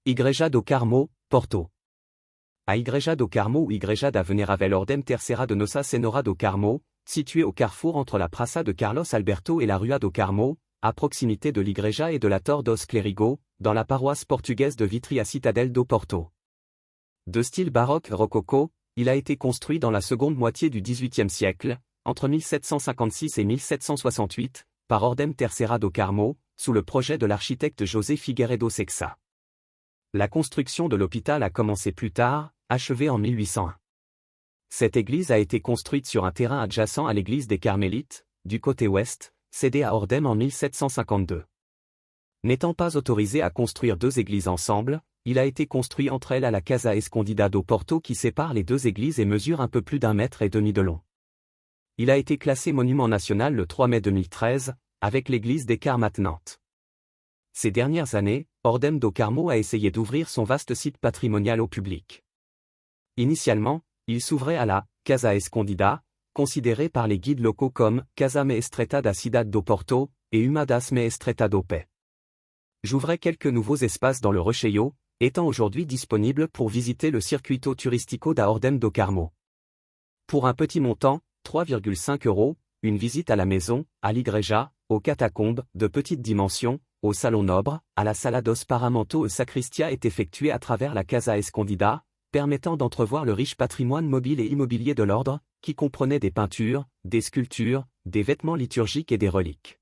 Igreja do Carmo, Porto. A Igreja do Carmo ou Igreja da Venerável Ordem Terceira de Nossa Senhora do Carmo, située au carrefour entre la Praça de Carlos Alberto et la Rua do Carmo, à proximité de l'Igreja et de la Torre dos Clérigos, dans la paroisse portugaise de Vitry à Citadel do Porto. De style baroque rococo, il a été construit dans la seconde moitié du XVIIIe siècle, entre 1756 et 1768, par Ordem Terceira do Carmo, sous le projet de l'architecte José Figueiredo Sexa. La construction de l'hôpital a commencé plus tard, achevée en 1801. Cette église a été construite sur un terrain adjacent à l'église des Carmélites, du côté ouest, cédée à Ordem en 1752. N'étant pas autorisé à construire deux églises ensemble, il a été construit entre elles à la Casa Escondida do Porto qui sépare les deux églises et mesure un peu plus d'1,5 mètre de long. Il a été classé monument national le 3 mai 2013, avec l'église des Carmes attenante. Ces dernières années, Ordem do Carmo a essayé d'ouvrir son vaste site patrimonial au public. Initialement, il s'ouvrait à la Casa Escondida, considérée par les guides locaux comme Casa me Estreita da Cidade do Porto et Uma das me Estreita do Pé. J'ouvrais quelques nouveaux espaces dans le Recheio, étant aujourd'hui disponible pour visiter le Circuito Turístico da Ordem do Carmo. Pour un petit montant, 3,5 €, une visite à la maison, à l'Igreja, aux catacombes, de petite dimension, au salon nobre, à la Sala dos Paramentos et Sacristia est effectuée à travers la Casa Escondida, permettant d'entrevoir le riche patrimoine mobile et immobilier de l'ordre, qui comprenait des peintures, des sculptures, des vêtements liturgiques et des reliques.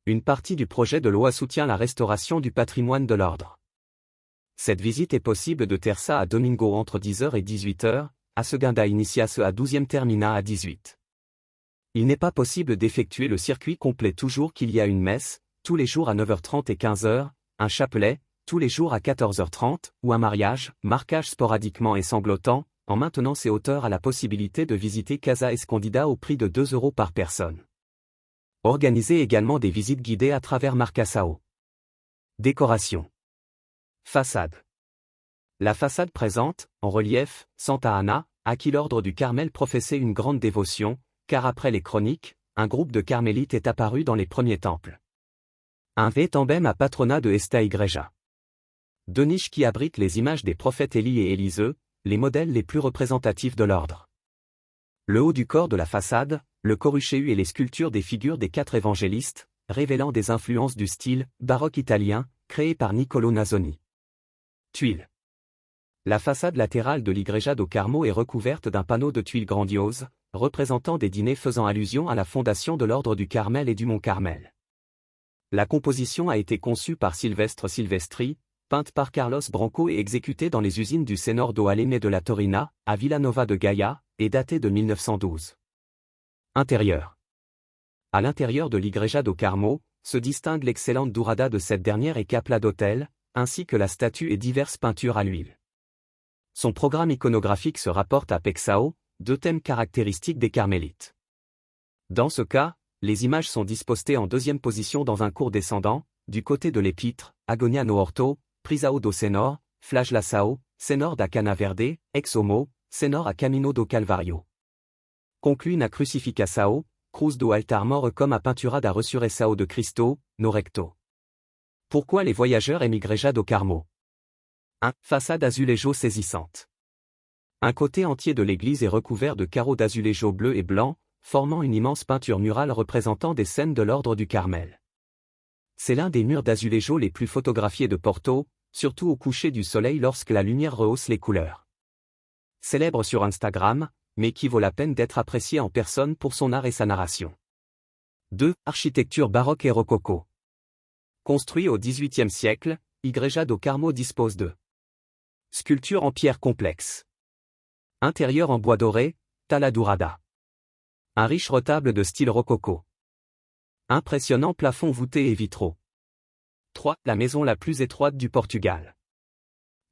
Une partie du projet de loi soutient la restauration du patrimoine de l'ordre. Cette visite est possible de Terça à Domingo entre 10h et 18h, à Segunda Inicias à 12e termina à 18. Il n'est pas possible d'effectuer le circuit complet toujours qu'il y a une messe, tous les jours à 9h30 et 15h, un chapelet, tous les jours à 14h30, ou un marquage sporadiquement et sanglotant, en maintenant ses auteurs à la possibilité de visiter Casa Escondida au prix de 2 € par personne. Organisez également des visites guidées à travers Marcassao. Décoration. Façade. La façade présente, en relief, Santa Ana, à qui l'ordre du Carmel professait une grande dévotion, car après les chroniques, un groupe de carmélites est apparu dans les premiers temples. Un V-tembem à patronat de esta Igreja. Deux niches qui abritent les images des prophètes Élie et Élisée, les modèles les plus représentatifs de l'ordre. Le haut du corps de la façade, le coruchéu et les sculptures des figures des 4 évangélistes, révélant des influences du style baroque italien, créé par Niccolò Nasoni. Tuiles. La façade latérale de l'Igreja do Carmo est recouverte d'un panneau de tuiles grandioses, représentant des dîners faisant allusion à la fondation de l'ordre du Carmel et du Mont Carmel. La composition a été conçue par Silvestre Silvestri, peinte par Carlos Branco et exécutée dans les usines du Senhor do Aleme de la Torina, à Villanova de Gaia, et datée de 1912. Intérieur. À l'intérieur de l'Igreja do Carmo, se distingue l'excellente dourada de cette dernière et capla d'autel, ainsi que la statue et diverses peintures à l'huile. Son programme iconographique se rapporte à Pexao, 2 thèmes caractéristiques des carmélites. Dans ce cas, les images sont disposées en deuxième position dans un cours descendant, du côté de l'épître, Agonia no Horto, Prisao do Senhor, Flagelação, Senhor da Cana Verde, Ex Homo, Senhor a Camino do Calvario. Conclut na Crucificação, Cruz do Altar Mor comme a Pintura da Ressurreição de Cristo, no recto. Pourquoi les voyageurs aiment Igreja do Carmo? 1. Façade azulejo saisissante. Un côté entier de l'église est recouvert de carreaux d'azulejo bleu et blanc, formant une immense peinture murale représentant des scènes de l'ordre du Carmel. C'est l'un des murs d'azulejo les plus photographiés de Porto, surtout au coucher du soleil lorsque la lumière rehausse les couleurs. Célèbre sur Instagram, mais qui vaut la peine d'être apprécié en personne pour son art et sa narration. 2. Architecture baroque et rococo. Construit au XVIIIe siècle, Igreja do Carmo dispose de sculptures en pierre complexe. Intérieur en bois doré, tala dourada. Un riche retable de style rococo. Impressionnant plafond voûté et vitraux. 3. La maison la plus étroite du Portugal.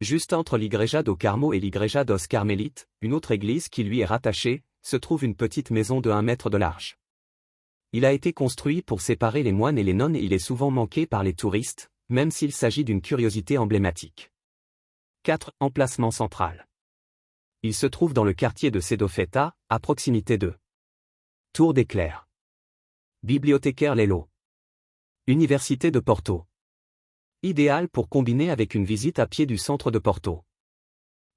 Juste entre l'Igreja do Carmo et l'Igreja dos Carmélites, une autre église qui lui est rattachée, se trouve une petite maison de 1 mètre de large. Il a été construit pour séparer les moines et les nonnes et il est souvent manqué par les touristes, même s'il s'agit d'une curiosité emblématique. 4. Emplacement central. Il se trouve dans le quartier de Cedofeta, à proximité de Tour des Clercs. Bibliothécaire Lelo. Université de Porto. Idéal pour combiner avec une visite à pied du centre de Porto.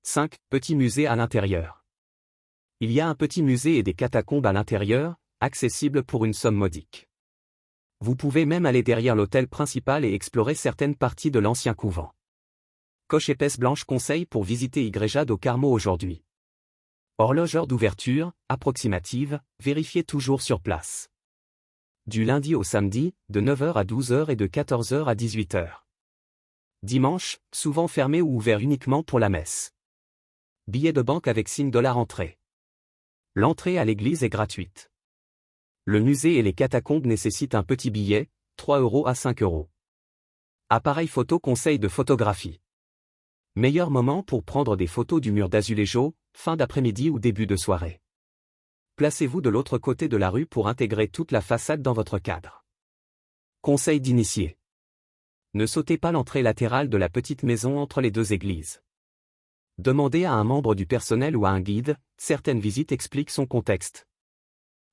5. Petit musée à l'intérieur. Il y a un petit musée et des catacombes à l'intérieur, accessibles pour une somme modique. Vous pouvez même aller derrière l'hôtel principal et explorer certaines parties de l'ancien couvent. Coche épaisse blanche conseil pour visiter Igreja do Carmo aujourd'hui. Horloge heure d'ouverture, approximative, vérifiez toujours sur place. Du lundi au samedi, de 9h à 12h et de 14h à 18h. Dimanche, souvent fermé ou ouvert uniquement pour la messe. Billet de banque avec signe dollar entrée. L'entrée à l'église est gratuite. Le musée et les catacombes nécessitent un petit billet, 3 € à 5 €. Appareil photo conseil de photographie. Meilleur moment pour prendre des photos du mur d'azulejo, fin d'après-midi ou début de soirée. Placez-vous de l'autre côté de la rue pour intégrer toute la façade dans votre cadre. Conseil d'initié. Ne sautez pas l'entrée latérale de la petite maison entre les deux églises. Demandez à un membre du personnel ou à un guide, certaines visites expliquent son contexte.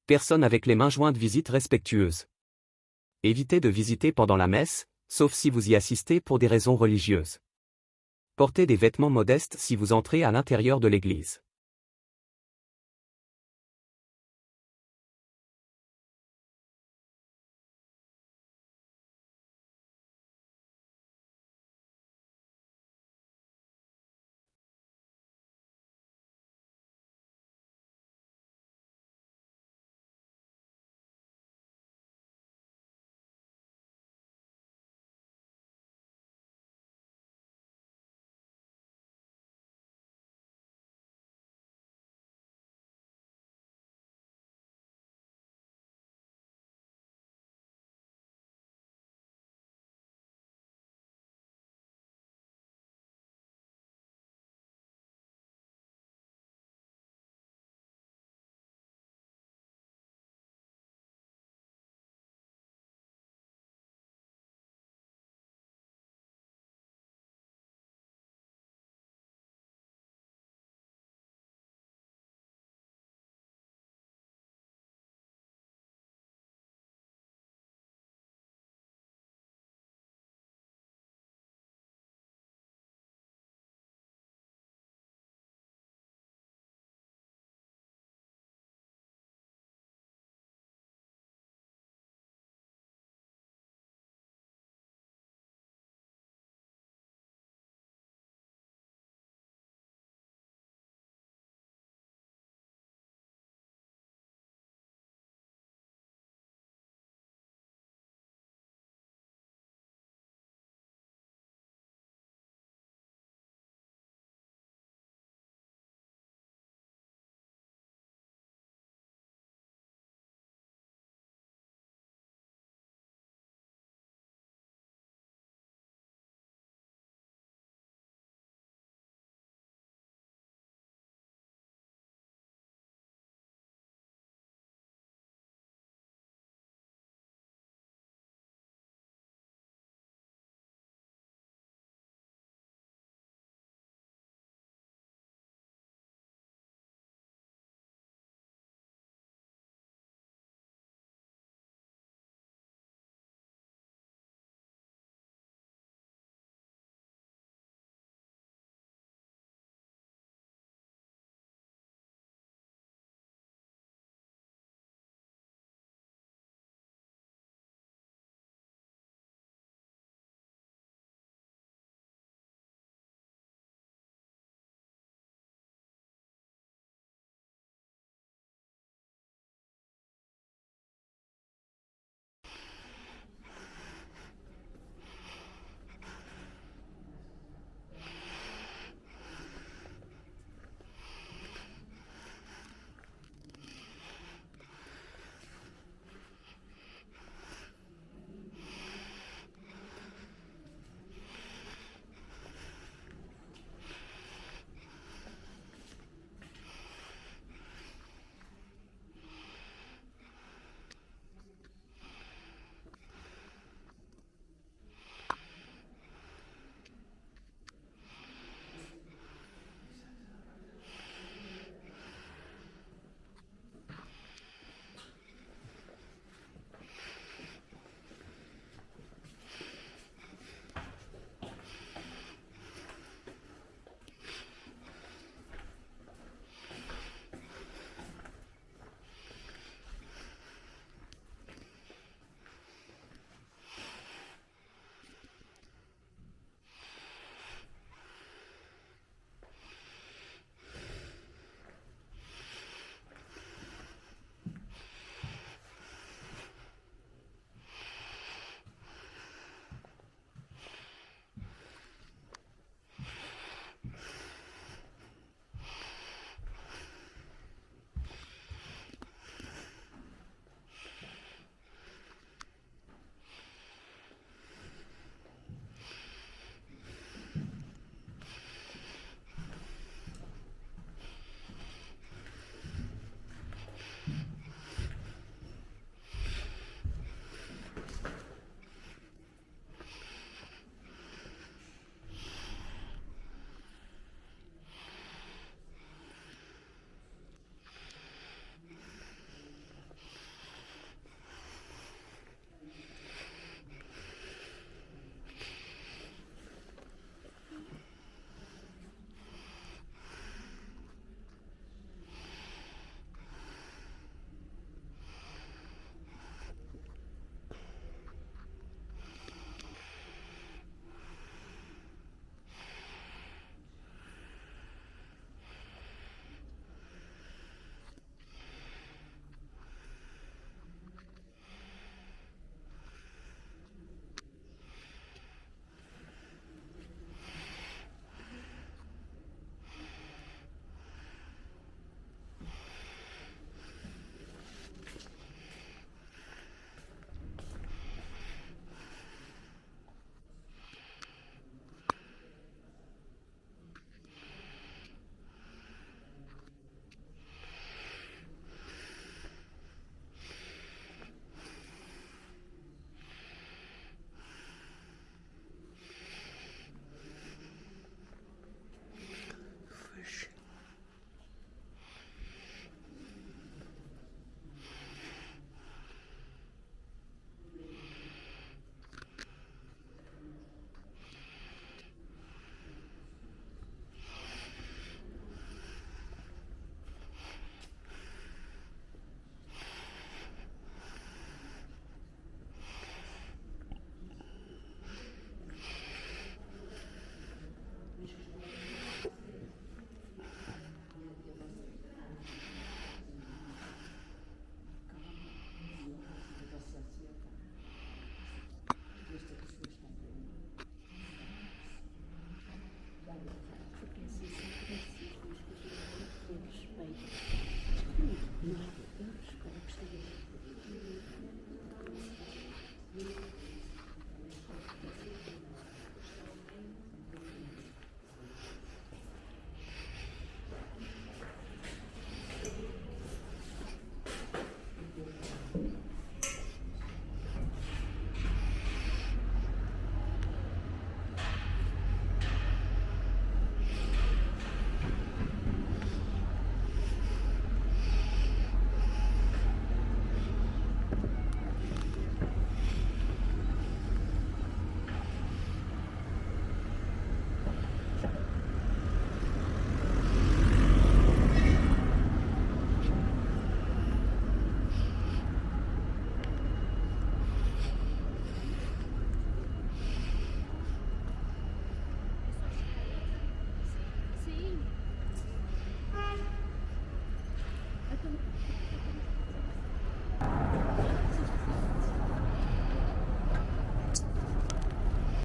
Personne avec les mains jointes visite respectueuse. Évitez de visiter pendant la messe, sauf si vous y assistez pour des raisons religieuses. Portez des vêtements modestes si vous entrez à l'intérieur de l'église.